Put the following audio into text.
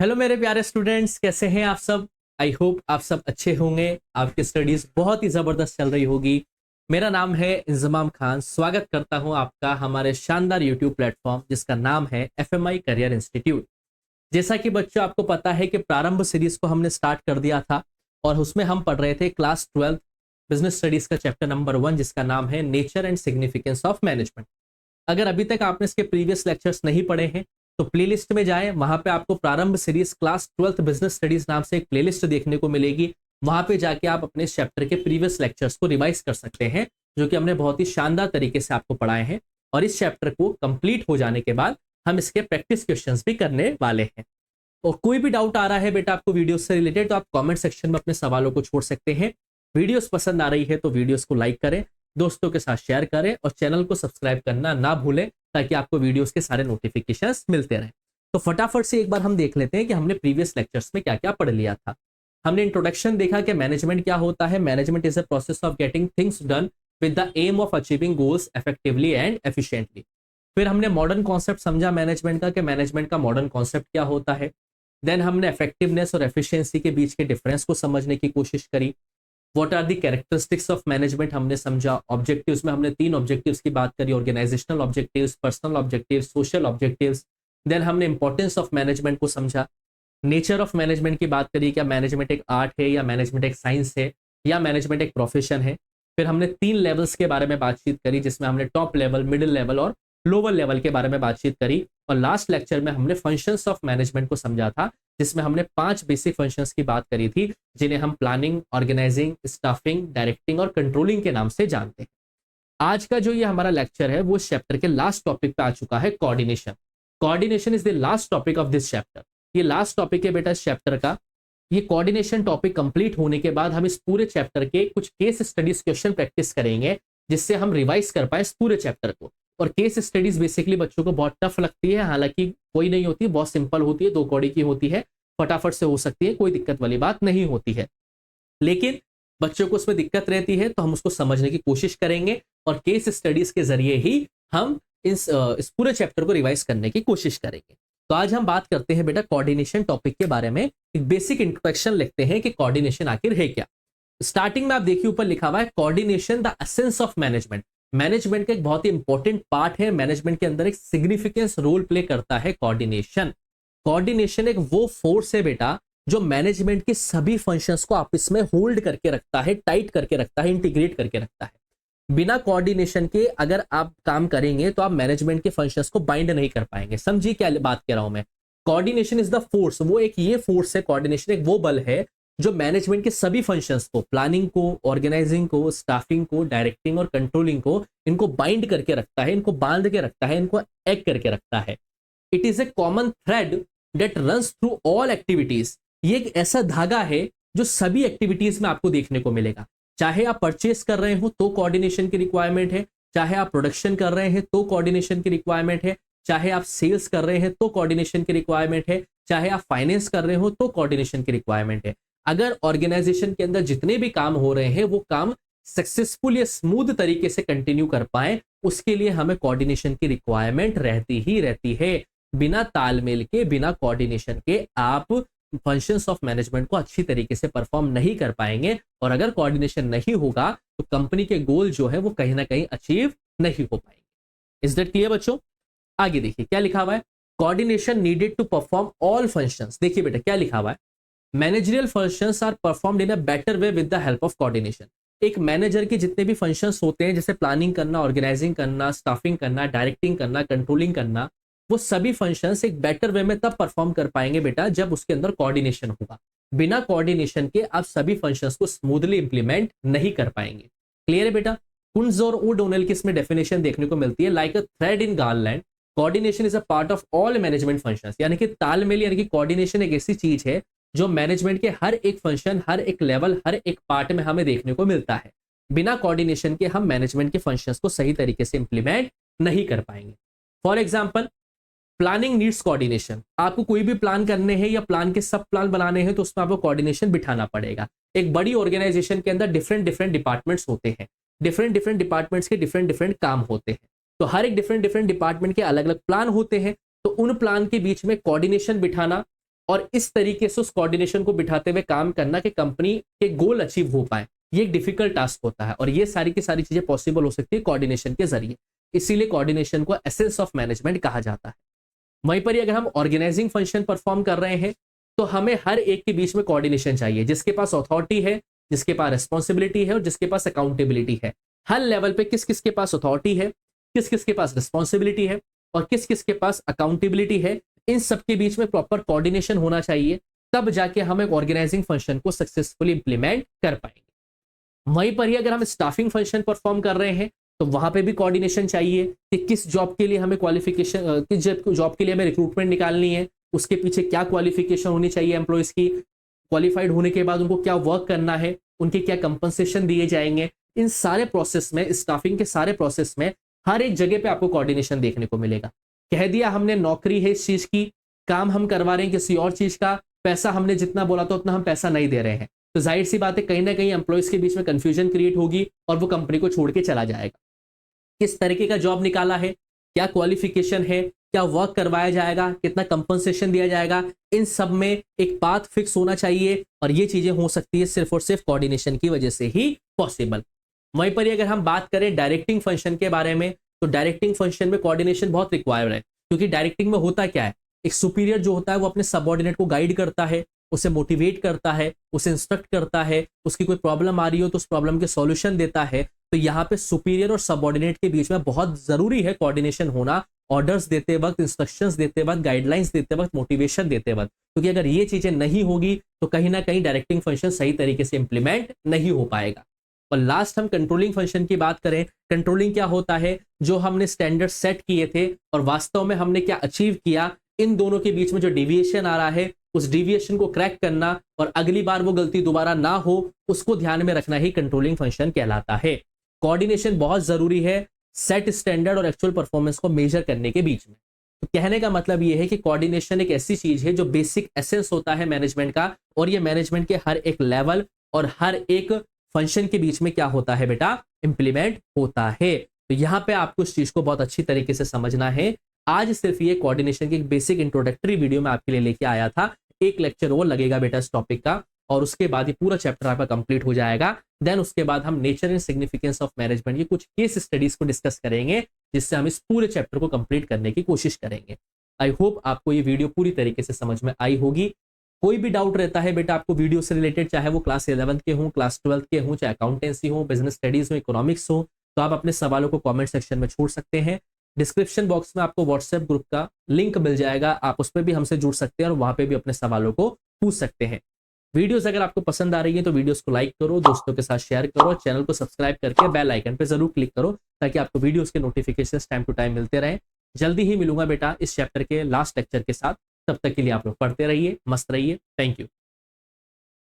Hello मेरे प्यारे students, कैसे हैं आप सब। आई होप आप सब अच्छे होंगे। आपकी स्टडीज बहुत ही जबरदस्त चल रही होगी। मेरा नाम है इंजमाम खान। स्वागत करता हूं आपका हमारे शानदार यूट्यूब प्लेटफॉर्म जिसका नाम है एफएमआई करियर इंस्टीट्यूट। जैसा कि बच्चों आपको पता है कि प्रारंभ सीरीज को हमने स्टार्ट कर दिया था और उसमें हम पढ़ रहे थे क्लास 12 बिजनेस स्टडीज का चैप्टर नंबर 1 जिसका नाम है nature and significance of management. अगर अभी तक आपने इसके प्रीवियस लेक्चर्स नहीं पढ़े हैं तो प्लेलिस्ट में जाएं, वहां पे आपको प्रारंभ सीरीज क्लास 12 बिजनेस स्टडीज नाम से एक प्लेलिस्ट देखने को मिलेगी। वहां पे जाके आप अपने इस चैप्टर के प्रीवियस लेक्चर्स को रिवाइज कर सकते हैं जो कि हमने बहुत ही शानदार तरीके से आपको पढ़ाए हैं। और इस चैप्टर को कंप्लीट हो जाने के बाद हम इसके प्रैक्टिस क्वेश्चंस भी करने वाले हैं। और कोई भी डाउट आ रहा है बेटा आपको वीडियो से रिलेटेड तो आप कमेंट सेक्शन में अपने सवालों को छोड़ सकते हैं। वीडियोस पसंद आ रही है तो वीडियोस को लाइक करें, दोस्तों के साथ शेयर करें और चैनल को सब्सक्राइब करना ना भूलें ताकि आपको वीडियोस के सारे नोटिफिकेशंस मिलते रहें। तो फटाफट से एक बार हम देख लेते हैं कि हमने प्रीवियस लेक्चर्स में क्या क्या पढ़ लिया था। हमने इंट्रोडक्शन देखा कि मैनेजमेंट क्या होता है। Management is a process of getting things done with the aim of achieving goals effectively and efficiently. फिर हमने मॉडर्न कॉन्सेप्ट समझा मैनेजमेंट का कि मैनेजमेंट का मॉडर्न कॉन्सेप्ट क्या होता है। देन हमने इफेक्टिवनेस और एफिशिएंसी के बीच के डिफरेंस को समझने की कोशिश करी। What are the characteristics of management हमने समझा। ऑब्जेक्टिव्स में हमने 3 ऑब्जेक्टिव्स की बात करी, organisational objectives, personal objectives, social objectives. Then हमने इंपॉर्टेंस ऑफ मैनेजमेंट को समझा। नेचर ऑफ मैनेजमेंट की बात करी, क्या मैनेजमेंट एक आर्ट है या मैनेजमेंट एक साइंस है या मैनेजमेंट एक प्रोफेशन है। फिर हमने 3 लेवल्स के बारे में बातचीत करी जिसमें हमने टॉप लेवल, मिडिल लेवल और लोअर लेवल के बारे में बातचीत करी। और लास्ट लेक्चर में हमने फंक्शंस ऑफ मैनेजमेंट को समझा था जिसमें हमने 5 बेसिक फंक्शंस की बात करी थी जिन्हें हम प्लानिंग, ऑर्गेनाइजिंग, स्टाफिंग, डायरेक्टिंग और कंट्रोलिंग के नाम से जानते हैं। आज का जो ये हमारा लेक्चर है वो इस चैप्टर के लास्ट टॉपिक पे आ चुका है, coordination. Coordination is the last topic of this chapter. ये लास्ट टॉपिक है बेटा इस चैप्टर का। ये कोऑर्डिनेशन टॉपिक कंप्लीट होने के बाद हम इस पूरे चैप्टर के कुछ केस स्टडीज क्वेश्चन प्रैक्टिस करेंगे जिससे हम रिवाइज कर पाए इस पूरे चैप्टर को। और केस स्टडीज बेसिकली बच्चों को बहुत टफ लगती है, हालांकि कोई नहीं होती, बहुत सिंपल होती है, 2 कौड़ी की होती है, फटाफट से हो सकती है, कोई दिक्कत वाली बात नहीं होती है। लेकिन बच्चों को उसमें दिक्कत रहती है तो हम उसको समझने की कोशिश करेंगे और केस स्टडीज के जरिए ही हम इस पूरे चैप्टर को रिवाइज करने की कोशिश करेंगे। तो आज हम बात करते हैं बेटा कोऑर्डिनेशन टॉपिक के बारे में। एक बेसिक इंट्रोडक्शन लिखते हैं कि कोऑर्डिनेशन आखिर है क्या। स्टार्टिंग में आप देखिए ऊपर लिखा हुआ है coordination the essence of management. Management का एक बहुत ही इंपॉर्टेंट पार्ट है, मैनेजमेंट के अंदर एक सिग्निफिकेंस रोल प्ले करता है कोऑर्डिनेशन। कोऑर्डिनेशन एक वो फोर्स है बेटा जो मैनेजमेंट के सभी फंक्शंस को आपस में होल्ड करके रखता है, टाइट करके रखता है, इंटीग्रेट करके रखता है। बिना कोऑर्डिनेशन के अगर आप काम करेंगे तो आप मैनेजमेंट के फंक्शंस को बाइंड नहीं कर पाएंगे। समझिए क्या बात कह रहा हूं मैं। कोऑर्डिनेशन इज द फोर्स, वो एक ये फोर्स है, कोऑर्डिनेशन एक वो बल है जो मैनेजमेंट के सभी फंक्शंस को, प्लानिंग को, ऑर्गेनाइजिंग को, स्टाफिंग को, डायरेक्टिंग और कंट्रोलिंग को, इनको बाइंड करके रखता है, इनको बांध के रखता है, इनको एक करके रखता है। It is a common thread that runs through all activities. ये एक ऐसा धागा है जो सभी एक्टिविटीज में आपको देखने को मिलेगा। चाहे आप परचेस कर रहे हो तो कोऑर्डिनेशन की रिक्वायरमेंट है, चाहे आप प्रोडक्शन कर रहे हैं तो कोऑर्डिनेशन की रिक्वायरमेंट है, चाहे आप सेल्स कर रहे हैं तो कोऑर्डिनेशन की रिक्वायरमेंट है, चाहे आप फाइनेंस कर रहे हो तो कोऑर्डिनेशन की रिक्वायरमेंट है। अगर ऑर्गेनाइजेशन के अंदर जितने भी काम हो रहे हैं वो काम सक्सेसफुल या स्मूथ तरीके से कंटिन्यू कर पाए, उसके लिए हमें कोऑर्डिनेशन की रिक्वायरमेंट रहती ही रहती है। बिना तालमेल के, बिना कोऑर्डिनेशन के आप फंक्शंस ऑफ मैनेजमेंट को अच्छी तरीके से परफॉर्म नहीं कर पाएंगे। और अगर कोऑर्डिनेशन नहीं होगा तो कंपनी के गोल जो है वो कहीं ना कहीं अचीव नहीं हो पाएंगे। इज दैट क्लियर बच्चों? आगे देखिए क्या लिखा हुआ है। Coordination needed to perform all functions. देखिए बेटा क्या लिखा हुआ है। Managerial functions are performed in a better way with the help of coordination. एक मैनेजर के जितने भी फंक्शंस होते हैं जैसे प्लानिंग करना, ऑर्गेनाइजिंग करना, स्टाफिंग करना, डायरेक्टिंग करना, कंट्रोलिंग करना, वो सभी फंक्शंस एक बेटर वे में तब परफॉर्म कर पाएंगे बेटा जब उसके अंदर कोऑर्डिनेशन होगा। बिना कोऑर्डिनेशन के आप सभी फंक्शंस को स्मूथली इंप्लीमेंट नहीं कर पाएंगे। क्लियर है बेटा? कुंज और ओडोनेल की इसमें डेफिनेशन देखने को मिलती है। Like a thread in garland, coordination is a part of all management functions. यानी कि तालमेल यानी कि कोऑर्डिनेशन एक ऐसी चीज है जो मैनेजमेंट के हर एक फंक्शन, हर एक लेवल, हर एक पार्ट में हमें देखने को मिलता है। बिना कोऑर्डिनेशन के हम मैनेजमेंट के फंक्शंस को सही तरीके से इंप्लीमेंट नहीं कर पाएंगे। For example planning needs coordination. आपको कोई भी प्लान करने हैं या प्लान के सब प्लान बनाने हैं तो उसमें आपको कोऑर्डिनेशन बिठाना पड़ेगा। एक बड़ी ऑर्गेनाइजेशन के अंदर डिफरेंट डिफरेंट डिपार्टमेंट्स होते हैं, डिफरेंट डिफरेंट डिपार्टमेंट्स के डिफरेंट डिफरेंट काम होते हैं, तो हर एक डिफरेंट डिफरेंट डिपार्टमेंट के अलग अलग प्लान होते हैं। तो उन प्लान के बीच में कोऑर्डिनेशन बिठाना और इस तरीके से उस कोऑर्डिनेशन को बिठाते हुए काम करना कि कंपनी के गोल अचीव हो पाए, ये एक डिफिकल्ट टास्क होता है और ये सारी की सारी चीजें पॉसिबल हो सकती है कोऑर्डिनेशन के जरिए। इसीलिए कोऑर्डिनेशन को एसेंस ऑफ मैनेजमेंट कहा जाता है। वहीं पर अगर हम ऑर्गेनाइजिंग फंक्शन परफॉर्म कर रहे हैं तो हमें हर एक के बीच में कोऑर्डिनेशन चाहिए, जिसके पास अथॉरिटी है, जिसके पास रिस्पॉन्सिबिलिटी है और जिसके पास अकाउंटेबिलिटी है। हर लेवल पे किस किस के पास अथॉरिटी है, किस किस के पास रिस्पॉन्सिबिलिटी है और किस किस के पास अकाउंटेबिलिटी है, इन सब के बीच में प्रॉपर कोऑर्डिनेशन होना चाहिए, तब जाके हम एक ऑर्गेनाइजिंग फंक्शन को सक्सेसफुली इंप्लीमेंट कर पाएंगे। वहीं पर ही अगर हम स्टाफिंग फंक्शन परफॉर्म कर रहे हैं तो वहां पे भी कोऑर्डिनेशन चाहिए कि किस जॉब के लिए हमें क्वालिफिकेशन, किस जॉब के लिए हमें रिक्रूटमेंट निकालनी है, उसके पीछे क्या क्वालिफिकेशन होनी चाहिए एम्प्लॉयज की, क्वालिफाइड होने के बाद उनको क्या वर्क करना है, उनके क्या कंपनसेशन दिए जाएंगे। इन सारे प्रोसेस में, स्टाफिंग के सारे प्रोसेस में हर एक जगह पे आपको कोऑर्डिनेशन देखने को मिलेगा। कह दिया हमने नौकरी है इस चीज की, काम हम करवा रहे हैं किसी और चीज का, पैसा हमने जितना बोला था उतना हम पैसा नहीं दे रहे हैं, तो जाहिर सी बात है कहीं ना कहीं एम्प्लॉयज के बीच में कंफ्यूजन क्रिएट होगी और वो कंपनी को छोड़ के चला जाएगा। किस तरीके का जॉब निकाला है, क्या क्वालिफिकेशन है, क्या वर्क करवाया जाएगा, कितना कंपनसेशन दिया जाएगा, इन सब में एक पाथ फिक्स होना चाहिए और ये चीजें हो सकती है सिर्फ और सिर्फ कोऑर्डिनेशन की वजह से ही पॉसिबल। वहीं पर अगर हम बात करें डायरेक्टिंग फंक्शन के बारे में तो डायरेक्टिंग फंक्शन में कोऑर्डिनेशन बहुत रिक्वायर्ड है, क्योंकि डायरेक्टिंग में होता क्या है, एक सुपीरियर जो होता है वो अपने सबऑर्डिनेट को गाइड करता है, उसे मोटिवेट करता है, उसे इंस्ट्रक्ट करता है, उसकी कोई प्रॉब्लम आ रही हो तो उस प्रॉब्लम के सॉल्यूशन देता है। तो यहाँ पे सुपीरियर और सबऑर्डिनेट के बीच में बहुत जरूरी है कोऑर्डिनेशन होना, ऑर्डर्स देते वक्त, इंस्ट्रक्शंस देते वक्त, गाइडलाइंस देते वक्त, मोटिवेशन देते वक्त, क्योंकि अगर ये चीजें नहीं होगी तो कहीं ना कहीं डायरेक्टिंग फंक्शन सही तरीके से इंप्लीमेंट नहीं हो पाएगा। और लास्ट हम कंट्रोलिंग फंक्शन की बात करें, कंट्रोलिंग क्या होता है, जो हमने स्टैंडर्ड सेट किए थे और वास्तव में हमने क्या अचीव किया, इन दोनों के बीच में जो डिविएशन आ रहा है उस डिविएशन को क्रैक करना और अगली बार वो गलती दोबारा ना हो उसको ध्यान में रखना ही कंट्रोलिंग फंक्शन कहलाता है। कोऑर्डिनेशन बहुत जरूरी है सेट स्टैंडर्ड और एक्चुअल परफॉर्मेंस को मेजर करने के बीच में। तो कहने का मतलब ये है कि कोऑर्डिनेशन एक ऐसी चीज है जो बेसिक एसेंस होता है मैनेजमेंट का, और ये मैनेजमेंट के हर एक लेवल और हर एक फंक्शन के बीच में क्या होता है बेटा, इंप्लीमेंट होता है। तो यहाँ पे आपको इस चीज को बहुत अच्छी तरीके से समझना है। आज सिर्फ ये कोऑर्डिनेशन की एक बेसिक इंट्रोडक्टरी वीडियो में आपके लिए लेके आया था, एक लेक्चर और लगेगा बेटा इस टॉपिक का और उसके बाद ये पूरा चैप्टर आपका कंप्लीट हो जाएगा। देन उसके बाद हम nature and significance of management की कुछ केस स्टडीज को डिस्कस करेंगे, जिससे हम इस पूरे चैप्टर को कंप्लीट करने की कोशिश करेंगे। आई होप आपको ये वीडियो पूरी तरीके से समझ में आई होगी। कोई भी डाउट रहता है बेटा आपको वीडियो से रिलेटेड, चाहे वो क्लास 11th के हों, क्लास 12th के हों, चाहे अकाउंटेंसी हो, बिजनेस स्टडीज हो, इकोनॉमिक्स हो, तो आप अपने सवालों को कमेंट सेक्शन में छोड़ सकते हैं। डिस्क्रिप्शन बॉक्स में आपको व्हाट्सएप ग्रुप का लिंक मिल जाएगा, आप उस पर भी हमसे जुड़ सकते हैं और वहां पे भी अपने सवालों को पूछ सकते हैं। वीडियोस अगर आपको पसंद आ रही है तो वीडियोस को लाइक करो, दोस्तों के साथ शेयर करो, चैनल को सब्सक्राइब करके बेल आइकन पे जरूर क्लिक करो ताकि आपको वीडियोस के नोटिफिकेशंस टाइम टू टाइम मिलते रहें। जल्दी ही मिलूंगा बेटा इस चैप्टर के लास्ट लेक्चर के साथ, तब तक के लिए आप लोग पढ़ते रहिए, मस्त रहिए। Thank you.